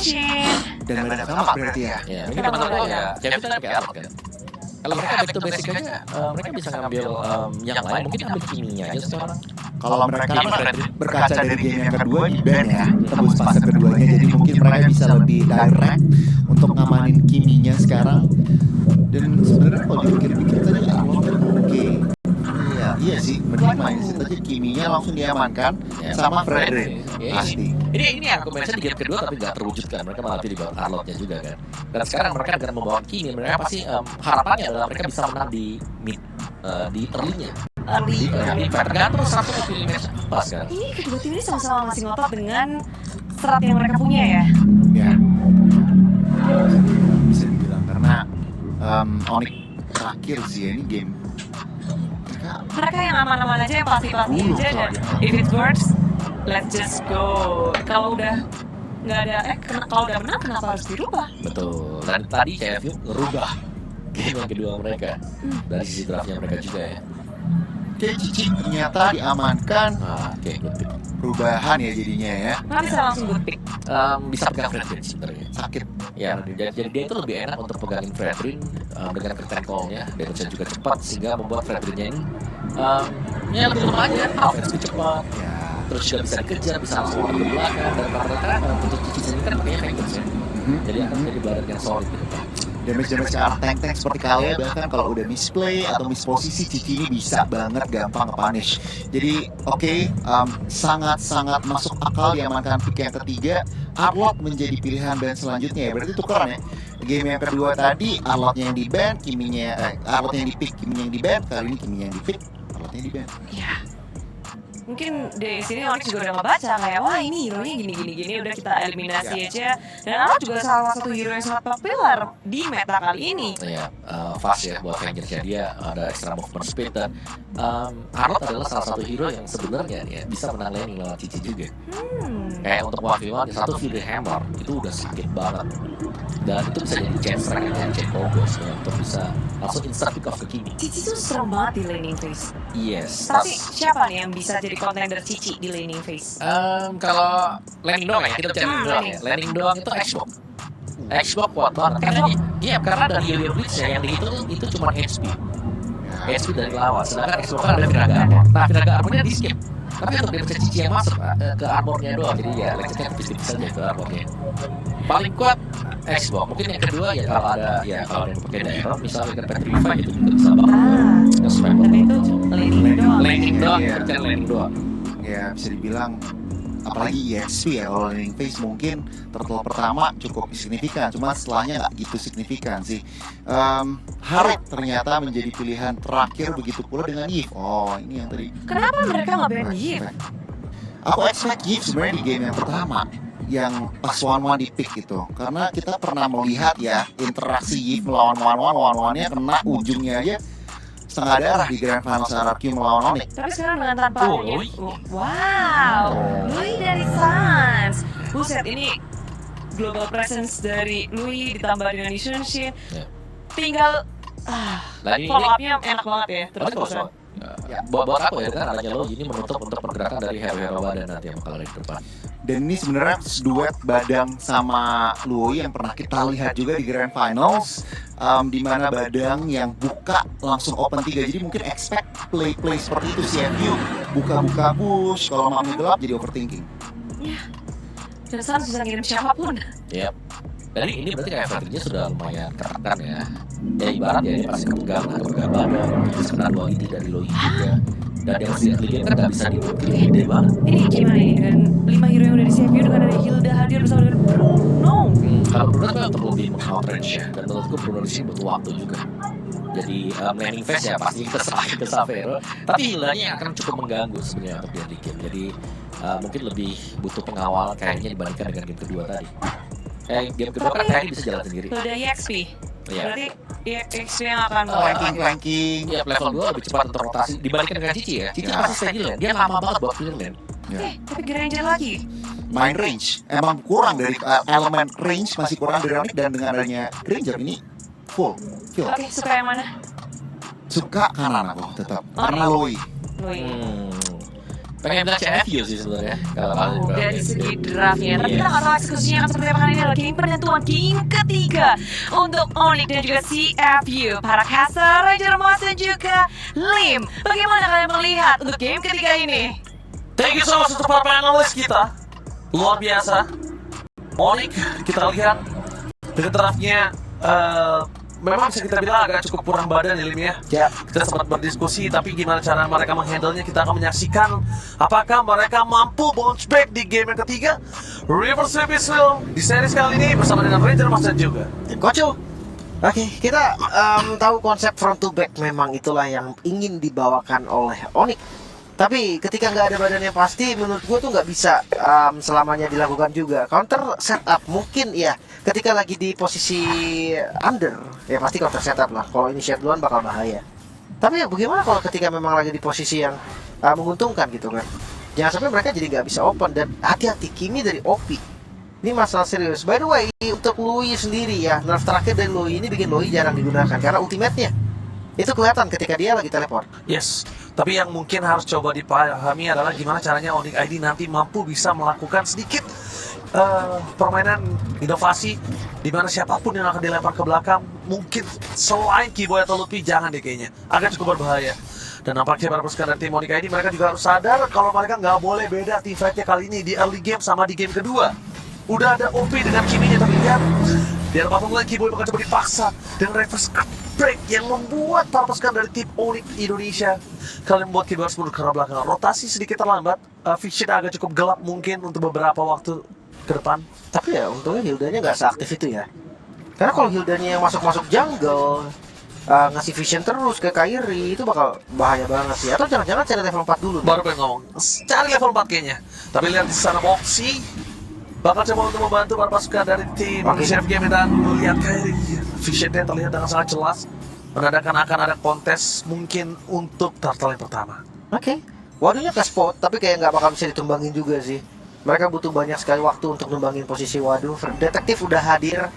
Shin. Dan badang sama berarti ya. Ya, ini menurut gue ya, Chef itu kayak Arnold kan. Kalau mereka back to basic aja, mereka bisa ngambil yang lain, mungkin ambil kiminya aja sekarang. Kalau mereka berkaca dari game yang kedua di band ya, tembus fase keduanya, jadi mungkin mereka bisa lebih direct untuk ngamanin kiminya sekarang. Dan sebenarnya kalau dipikir-pikir tadi Arnold kan oke. Iya sih, mending main situ aja kiminya langsung diamankan sama Frederick pasti. Ini yang aku mention di game kedua tapi nggak terwujudkan. Mereka malah pilih buat Arnoldnya juga kan. Dan sekarang mereka dengan membawa Kimi, mereka pasti harapannya adalah mereka bisa menang di mid, di early-nya. Tergantung satu pilih match pas kan. Ini kedua tim ini sama-sama masih ngotot dengan strat yang mereka punya ya. Ya, bisa dibilang karena Onyx terakhir sih ya, ini game mereka yang aman-aman aja, yang pasti-pasti aja, dan if it works, let's just go. Kalau udah nggak ada, kalau udah menang kenapa harus dirubah? Betul. Dan tadi CFU ngerubah game yang kedua mereka dari sisi draftnya mereka juga ya. Oke, Cici ternyata diamankan. Oke, good pick. Perubahan ya jadinya ya. Nggak bisa langsung good pick. Bisa pegang Fredrin sebenarnya. Sakit. Ya, jadi dia itu lebih enak untuk pegangin Fredrin dengan curtain call-nya. Damage-nya juga cepat sehingga membuat Fredrinnya ini ya lebih lemah aja. Offense cepat. Ya. Terus juga bisa dikejar, bisa langsung ke belakang. Dan rata-rata untuk Cici sendiri kan pakainya Fengers ya. Jadi akan menjadi badan yang solid di depan. Damage ke arah tank-tank seperti kalian, bahkan kalau udah misplay atau misposisi, Cici ini bisa banget gampang nge-punish. Jadi sangat-sangat masuk akal diamankan pick yang ketiga. Arlot menjadi pilihan band selanjutnya ya, berarti tukeran ya. Game yang kedua tadi Arlotnya yang di ban, Arlotnya yang di pick, Kiminya yang di ban. Kali ini Kiminya yang di pick, Arlotnya di ban. Iya. Mungkin di sini Onyx juga udah ngebaca kayak, wah ini hero-nya gini, udah kita eliminasi aja. Dan Arlot juga salah satu hero yang sangat populer di meta kali ini. Iya, fast ya buat Avengers ya, dia ada extra movement speed dan Arlot adalah salah satu hero yang sebenarnya ya bisa menang laning lawan Cici juga. Kayak untuk 1v1 satu Fury Hammer itu udah sakit banget. Dan itu bisa jadi chance strike dan chance progress ya, untuk bisa langsung instant pick off ke Kimi. Cici tuh serem banget di laning phase. Yes. Tapi siapa nih yang bisa jadi contender Cici di laning phase? Kalau laning doang ya, kita bicara laning doang ya. Laning doang itu Xbox. Xbox kuat banget. Karena dari Yulia Blitz ya, yang dihitung itu cuma HP. HP dari lawan. Sedangkan Xbox kan ada Viraga Armor. Nah, Viraga Armornya di skip. Tapi untuk damage Cici yang masuk ke armornya doang. Jadi ya lecetnya tipis-tipis aja ke armornya. Paling kuat Xbox. Mungkin yang kedua ya kalau ada kalau yang pakai daerah misalnya dengan Petrify itu juga bisa banget. Tapi itu laning doang. Laning doang, bicara laning doang. Ya bisa dibilang apalagi EXP ya, kalau laning phase mungkin turtle pertama cukup signifikan, cuma setelahnya nggak gitu signifikan sih. Harip ternyata menjadi pilihan terakhir, begitu pula dengan Yves. Oh ini yang tadi. Kenapa mereka nggak ban Yves? Aku expect Yves sebenarnya di game yang pertama yang pas one-one di pick gitu, karena kita pernah melihat ya interaksi Yves melawan one-one-nya kena ujungnya aja setengah darah di Grand Final RRQ melawan Onyx. Tapi sekarang dengan tanpa wow, Louis dari Sans. Buset, ini global presence dari Louis ditambah dengan Shin. Tinggal follow up-nya enak banget ya. Terus-terusan. Buat aku ya kan adanya lo ini menutup untuk pergerakan dari hero-hero badan nanti yang bakal ada di depan. Dan ini sebenarnya duet Badang sama Lui yang pernah kita lihat juga di Grand Finals, di mana Badang yang buka langsung open 3, jadi mungkin expect play seperti itu CFU, buka push, kalau mau gelap jadi overthinking. Ya, dan Sans bisa ngirim siapapun. Yep. Dan ini berarti kayak Fredericknya sudah lumayan ketekan ya. Ya ibarat ya dia pasti kepegang badan, terus kena 2 hit dari Loi juga. Dan yang si early game kan gak bisa dipilih, gede banget. Ini gimana ini dengan 5 hero yang udah di CFU dengan ada Hilda hadir bersama dengan Bruno? Kalau Bruno kan untuk lebih meng-outrange ya, dan menurutku Bruno di sini butuh waktu juga. Jadi laning phase ya pasti kesalahan ke Savero, tapi Hildanya akan cukup mengganggu sebenarnya untuk dia di game. Jadi mungkin lebih butuh pengawal kayaknya dibandingkan dengan game kedua tadi. Game kedua kan kayaknya bisa jalan sendiri. Udah EXP. Berarti EXP yang akan Flanking. Ya level 2 lebih cepat untuk rotasi dibandingkan dengan Cici ya. Cici pasti steady lane, dia lama banget buat clear lane. Tapi Granger lagi. Main range, emang kurang dari elemen range, masih kurang dari Onyx, dan dengan adanya Granger ini full kill. Oke, suka yang mana? Suka kanan aku tetap, karena Loi. Pengen bilang CFU sih sebenarnya. Kalau Dari segi draftnya, tapi kita nggak tahu eksekusinya akan seperti apa karena ini adalah game penentuan game ketiga untuk Onyx dan juga CFU, para caster, Ranger Mas dan juga Lim. Bagaimana kalian melihat untuk game ketiga ini? Thank you so much untuk para panelis kita. Luar biasa. Onyx kita lihat dengan draftnya memang bisa kita bilang agak cukup kurang badan ya Lim ya. Ya. Kita sempat berdiskusi tapi gimana cara mereka menghandle-nya kita akan menyaksikan apakah mereka mampu bounce back di game yang ketiga River Abyssal di series kali ini bersama dengan Ranger Master juga. Kocok. Oke, kita tahu konsep front to back memang itulah yang ingin dibawakan oleh Onyx. Tapi ketika nggak ada badan yang pasti, menurut gue tuh nggak bisa selamanya dilakukan juga. Counter setup mungkin ya, ketika lagi di posisi under, ya pasti counter setup lah. Kalau initiate duluan bakal bahaya. Tapi ya bagaimana kalau ketika memang lagi di posisi yang menguntungkan gitu kan? Jangan sampai mereka jadi nggak bisa open dan hati-hati Kimi dari OP. Ini masalah serius. By the way, untuk Lui sendiri ya, nerf terakhir dari Lui ini bikin Lui jarang digunakan karena ultimate-nya itu kelihatan ketika dia lagi teleport. Yes, tapi yang mungkin harus coba dipahami adalah gimana caranya Onyx ID nanti mampu bisa melakukan sedikit permainan inovasi di mana siapapun yang akan dilempar ke belakang mungkin selain Keyboy atau Luffy jangan deh kayaknya, agak cukup berbahaya. Dan nampaknya para pasukan dari tim Onyx ID mereka juga harus sadar kalau mereka nggak boleh beda team fight-nya kali ini di early game sama di game kedua. Udah ada OP dengan Kimi-nya tapi lihat di arah bottom lane Keyboy bakal coba dipaksa dengan reverse break yang membuat para pasukan dari tim Onyx Indonesia kalian membuat Keyboy harus mundur ke arah belakang. Rotasi sedikit terlambat, vision agak cukup gelap mungkin untuk beberapa waktu ke depan. Tapi ya untungnya Hildanya nggak seaktif itu ya. Karena kalau Hildanya yang masuk-masuk jungle ngasih vision terus ke Kairi itu bakal bahaya banget sih. Atau jangan-jangan cari level 4 dulu. Baru pengen ngomong, cari level 4 kayaknya. Tapi lihat di sana Moxie bakal coba untuk membantu para pasukan dari tim Chef Game dan melihat Kairi. Visionnya terlihat dengan sangat jelas menandakan akan ada kontes mungkin untuk turtle yang pertama. Oke. Waduhnya ke spot tapi kayak nggak bakal bisa ditumbangin juga sih. Mereka butuh banyak sekali waktu untuk numbangin posisi waduh. Detektif udah hadir.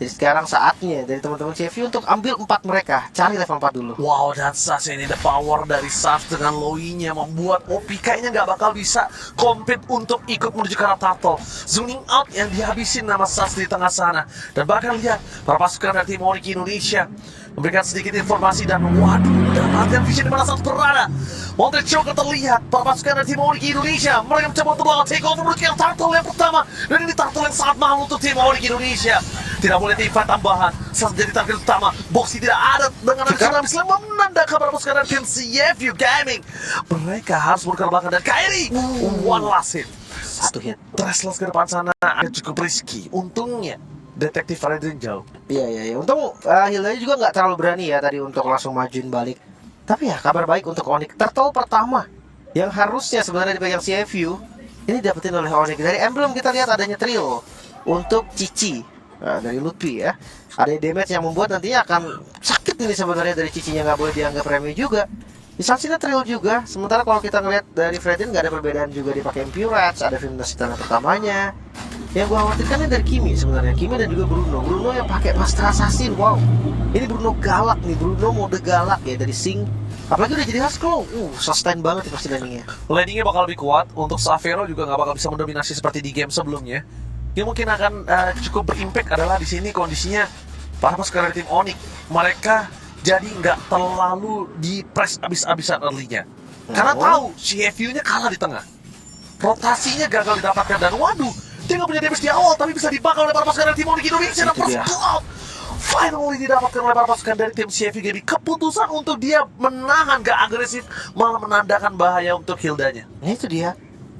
Jadi sekarang saatnya dari teman-teman CFU untuk ambil 4 mereka. Cari level 4 dulu. Wow, dan Sas ini the power dari Sas dengan Loi-nya membuat OP kayaknya nggak bakal bisa compete untuk ikut menuju ke arah turtle. Zooming out yang dihabisin nama Sas di tengah sana. Dan bahkan lihat para pasukan dari tim Onyx Indonesia memberikan sedikit informasi dan waduh, mendapatkan vision di mana Sas berada. Monte Choker terlihat para pasukan dari tim Onyx Indonesia mereka mencoba untuk melakukan take over menuju ke turtle yang pertama. Dan ini turtle yang sangat mahal untuk tim Onyx Indonesia. Tidak boleh tim fight tambahan saat menjadi target utama. Boxy tidak ada dengan ada tsunami slam menandakan para pasukan dari tim CFU Gaming. Mereka harus mundur ke belakang dan Kairi one last hit. Satu hit. Treslas ke depan sana agak cukup risky. Untungnya detektif Fredrin jauh. Iya. Untung Hildanya juga nggak terlalu berani ya tadi untuk langsung majuin balik. Tapi ya kabar baik untuk Onyx. Turtle pertama yang harusnya sebenarnya dipegang CFU ini dapetin oleh Onyx. Dari emblem kita lihat adanya trio untuk Cici. Dari Lutfi ya. Ada damage yang membuat nantinya akan sakit ini sebenarnya dari Cicinya nggak boleh dianggap remeh juga. Disaksinya trail juga. Sementara kalau kita ngeliat dari Fredin nggak ada perbedaan juga dipakai Impurats, ada Vintage tanah pertamanya. Yang gua khawatirkan dari Kimi sebenarnya. Kimi dan juga Bruno. Bruno yang pakai Master Assassin. Wow. Ini Bruno galak nih. Bruno mode galak ya dari Sing. Apalagi udah jadi Hasclaw. Sustain banget nih pasti landingnya. Landingnya bakal lebih kuat. Untuk Savero juga nggak bakal bisa mendominasi seperti di game sebelumnya. Yang mungkin akan cukup berimpact adalah di sini kondisinya para pasukan dari tim Onyx mereka jadi nggak terlalu di press abis-abisan early-nya karena tahu CFU-nya kalah di tengah, rotasinya gagal didapatkan dan waduh dia nggak punya damage di awal tapi bisa dibakar oleh para pasukan dari tim Onyx Indonesia dan first blood finally didapatkan oleh para pasukan dari tim CFU Gaming. Keputusan untuk dia menahan gak agresif malah menandakan bahaya untuk Hildanya. Nah itu dia.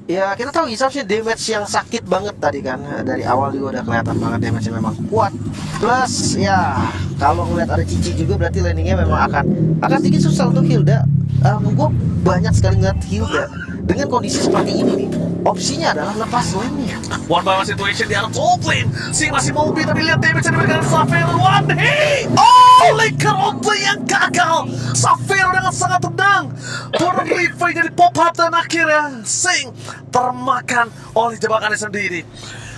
Ya kita tahu Isapsnya damage yang sakit banget tadi kan. Dari awal juga udah kelihatan banget damage-nya memang kuat. Plus ya kalau ngeliat ada Cici juga berarti landingnya memang akan sedikit susah untuk Hilda. Gue banyak sekali ngeliat Hilda dengan kondisi seperti ini nih. Opsinya adalah lepas lane-nya. One by one situation di arah top lane. Sing masih mau beat tapi lihat damage yang diberikan Savero. One hit. Oh, Laker Oakley yang gagal. Savero dengan sangat tenang. Borong Levi jadi pop up dan akhirnya Sing termakan oleh jebakannya sendiri.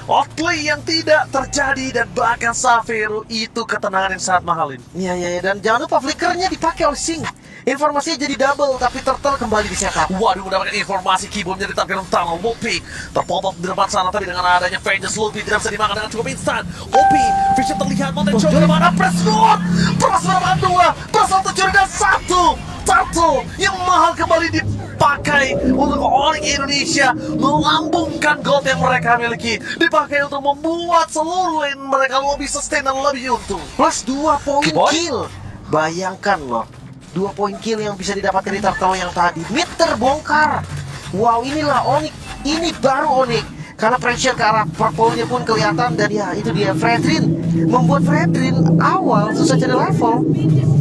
Oakley yang tidak terjadi dan bahkan Savero itu ketenangan yang sangat mahal ini. Iya dan jangan lupa flickernya dipakai oleh Sing. Informasinya jadi double, tapi Turtle kembali disetup. Waduh, mendapatkan informasi Kibo menjadi target utama. Luffy terpop-up di depan sana, tapi dengan adanya Vengeance Luffy tidak bisa dimakan dengan cukup instan. Luffy, Vision terlihat mencoba bagaimana press road. Perasaan dua, perasaan tercuri dan satu. Turtle yang mahal kembali dipakai untuk Onyx Indonesia melambungkan gold yang mereka miliki, dipakai untuk membuat seluruh lane mereka lebih sustain dan lebih untung. Plus 2 poin Kiboy? kill. Bayangkan loh, 2 poin kill yang bisa didapatkan di Turtle yang tadi. Mid terbongkar. Wow, inilah Onyx. Ini baru Onyx. Karena pressure ke arah purple-nya pun kelihatan. Dan ya, itu dia Fredrin. Membuat Fredrin awal susah cari level.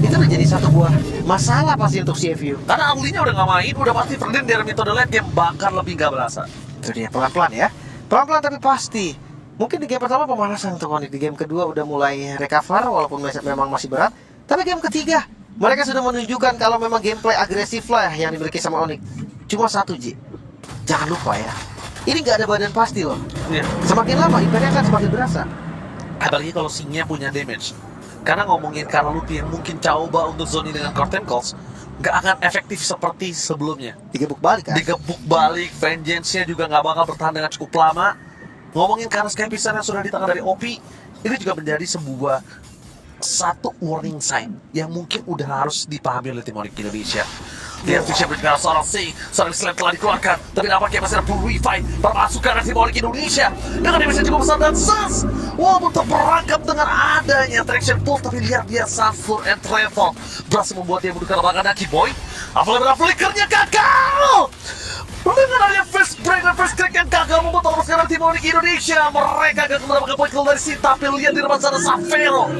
Itu udah jadi satu buah masalah pasti untuk CFU. Karena Aulinya udah gak main, udah pasti Ferdinand dari metode late game bakal lebih gak berasa. Itu dia, pelan-pelan ya. Pelan-pelan tapi pasti. Mungkin di game pertama pemanasan untuk Onyx. Di game kedua udah mulai recover walaupun memang masih berat. Tapi game ketiga mereka sudah menunjukkan kalau memang gameplay agresif lah yang dimiliki sama Onyx. Cuma satu, Ji. Jangan lupa ya, ini nggak ada badan pasti loh. Iya. Semakin lama impactnya akan semakin berasa. Apalagi kalau Singnya punya damage. Karena ngomongin Karl Luffy yang mungkin coba untuk zone dengan Curtain Calls nggak akan efektif seperti sebelumnya. Digebuk balik kan? Digebuk balik, Vengeance-nya juga nggak bakal bertahan dengan cukup lama. Ngomongin karena Sky Piston yang sudah di tangan dari OP, ini juga menjadi sebuah satu warning sign yang mungkin udah harus dipahami oleh tim Onyx Indonesia. Dia Fisher berbicara seorang slam telah dikeluarkan, tapi nampaknya masih ada purify permasukan dari tim Onyx Indonesia dengan damage yang cukup besar dan Sans walaupun terperangkap dengan adanya traction pull, tapi lihat dia Sunflower and Travel berhasil membuat dia mendudukan lapangan dan Kiboy available flickernya gagal. Dengan adanya first break dan first crack yang gagal membuat terpuskan tim Onyx Indonesia, mereka gagal mendapatkan poin kill dari si, tapi lihat di depan sana Savero,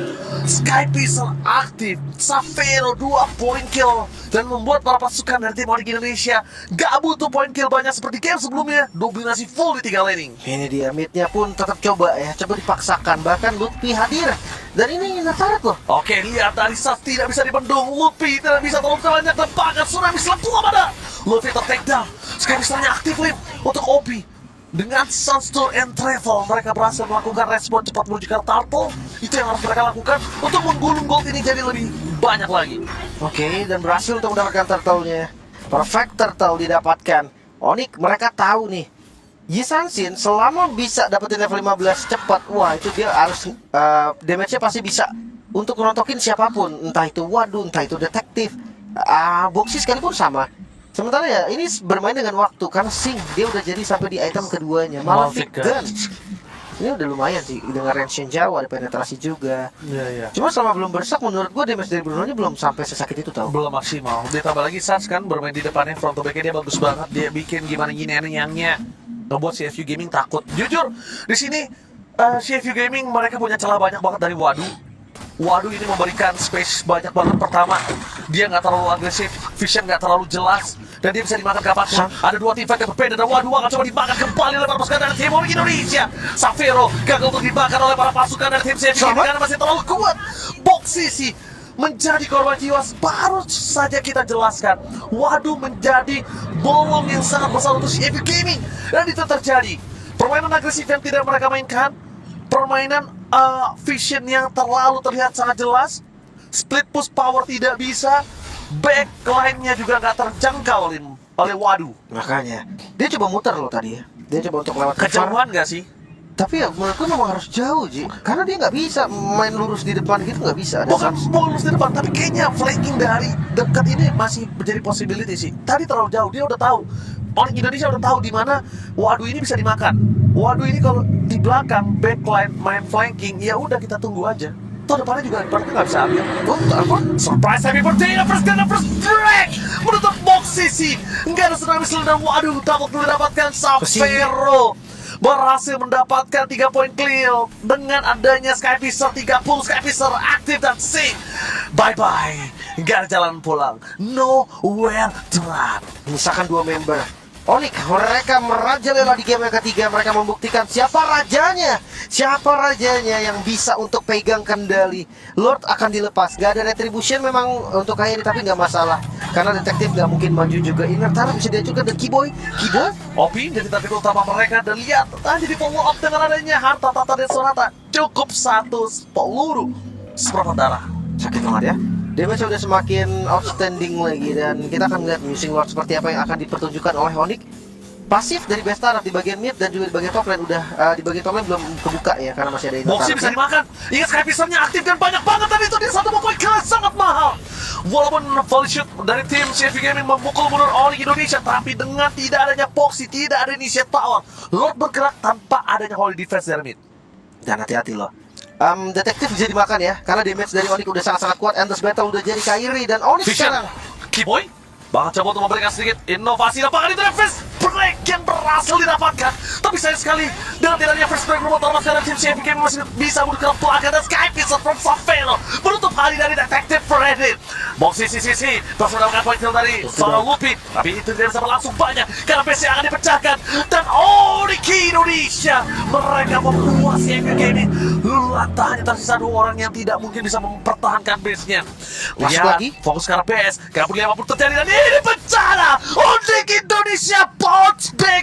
Sky Pistol aktif, Savero 2 poin kill dan membuat para pasukan dari tim Onyx Indonesia gak butuh poin kill banyak seperti game sebelumnya, dominasi full di 3 laning. Ini dia, midnya pun tetap coba dipaksakan, bahkan Lutfi hadir. Dan ini Natarat loh. Oke, lihat dari Saf tidak bisa dibendung, Luffy tidak bisa terlalu banyak dan bahkan tsunami selangkung ada. Luffy ter-take down, Sky Pistolnya aktif Lim untuk OP. Dengan Sunstorm and Travel, mereka berhasil melakukan respon cepat menuju ke Turtle. Itu yang harus mereka lakukan untuk menggulung gold ini jadi lebih banyak lagi. Oke, dan berhasil untuk mendapatkan turtle-nya. Perfect turtle didapatkan. Onyx mereka tahu nih, Yi Sansin selama bisa dapetin level 15 cepat, wah itu dia harus damage-nya pasti bisa untuk ngerontokin siapapun, entah itu Wadu, entah itu detektif, Boxy sekalipun sama. Sementara ya ini bermain dengan waktu karena Sing dia udah jadi sampai di item keduanya, Malefic Gun. Ini udah lumayan sih dengan range yang jauh, ada penetrasi juga. Iya. Cuma selama belum bersak menurut gua damage dari Bruno-nya belum sampai sesakit itu tau. Belum maksimal. Ditambah lagi Sans kan bermain di depannya, front to back-nya dia bagus banget. Dia bikin gimana yin and yang-nya, ngebuat CFU Gaming takut. Jujur, di sini CFU Gaming mereka punya celah banyak banget dari Wadu. Wadu ini memberikan space banyak banget. Pertama, dia nggak terlalu agresif, Vision nggak terlalu jelas, dan dia bisa dimakan kapanpun. Ada 2 tim fight yang berbeda dan Wadu akan coba dimakan kembali oleh para pasukan dari tim Onyx Indonesia. Savero gagal untuk dimakan oleh para pasukan dari tim CFU Gaming karena masih terlalu kuat. Boxy sih menjadi korban jiwa. Baru saja kita jelaskan, Wadu menjadi bolong yang sangat besar untuk CFU Gaming, dan itu terjadi. Permainan agresif yang tidak mereka mainkan, permainan Vision yang terlalu terlihat sangat jelas, split push power tidak bisa, backline-nya juga nggak terjangkau oleh Wadu. Makanya dia coba muter loh tadi ya. Dia coba untuk lewat Kejauhan nggak sih? Tapi ya menurutku memang harus jauh Ji, karena dia nggak bisa main lurus di depan gitu, nggak bisa. Bukan bonus di depan, tapi kayaknya flanking dari dekat ini masih menjadi possibility sih. Tadi terlalu jauh, dia udah tahu. Onyx Indonesia udah tahu di mana Wadu ini bisa dimakan. Wadu ini kalau di belakang backline main flanking, ya udah kita tunggu aja. Toh depannya juga ibaratnya nggak bisa ambil. Apa? Surprise happy birthday, first break menutup box sisi. Nggak ada tsunami selain dan Wadu takut mendapatkan Savero. Berhasil mendapatkan 3 poin clear dengan adanya Sky Piscer 30, Sky Piscer aktif dan sing. Bye-bye, gak ada jalan pulang, nowhere to run. Misalkan 2 member Onyx, mereka merajalela di game yang ketiga. Mereka membuktikan siapa rajanya yang bisa untuk pegang kendali. Lord akan dilepas, gak ada retribution memang untuk kayak ini, tapi gak masalah karena detektif gak mungkin maju juga. Inertara bisa diajukan dan Kiboy Opi jadi target utama mereka, dan lihat aja di follow up dengan adanya harta tata dan sonata. Cukup 1 peluru seperempat darah. sakit banget ya. damage udah semakin outstanding lagi. Dan kita akan lihat Musing Lord seperti apa yang akan dipertunjukkan oleh Onyx. Pasif dari Bestara di bagian mid dan juga di bagian top lane udah di bagian top lane belum kebuka ya karena masih ada Boxy bisa dimakan. Ingat Sky Pistonnya aktif dan banyak banget tadi itu dia satu poin kalian sangat mahal. Walaupun volley shoot dari tim CFV Gaming memukul mundur Onyx Indonesia, tapi dengan tidak adanya Boxy, tidak ada initiate power, Lord bergerak tanpa adanya Holy Defense dari mid. Dan hati-hati loh. Detektif bisa dimakan ya karena damage dari Onyx udah sangat-sangat kuat. Endless Battle udah jadi Kairi dan Onyx Vision, sekarang Keyboy bakal coba untuk memberikan sedikit inovasi. Apakah itu first break yang berhasil didapatkan? Tapi sayang sekali dengan tidaknya first break rumah Thomas dan tim CFV Gaming masih bisa menutup pelanggan dan Skype Pistol from Savelo menutup hari dari Detective Reddit. Boxy CCC berhasil mendapatkan point kill dari seorang Lupi, tapi itu tidak bisa berlangsung banyak karena PC akan dipecahkan. Dan Onyx Indonesia mereka membuat CFV Gaming tak hanya tersisa 2 orang yang tidak mungkin bisa mempertahankan base-nya. Masuk Lihat, lagi. fokus ke arah PS, gak boleh apapun terjadi dan ini bencana. Onyx Indonesia bounce back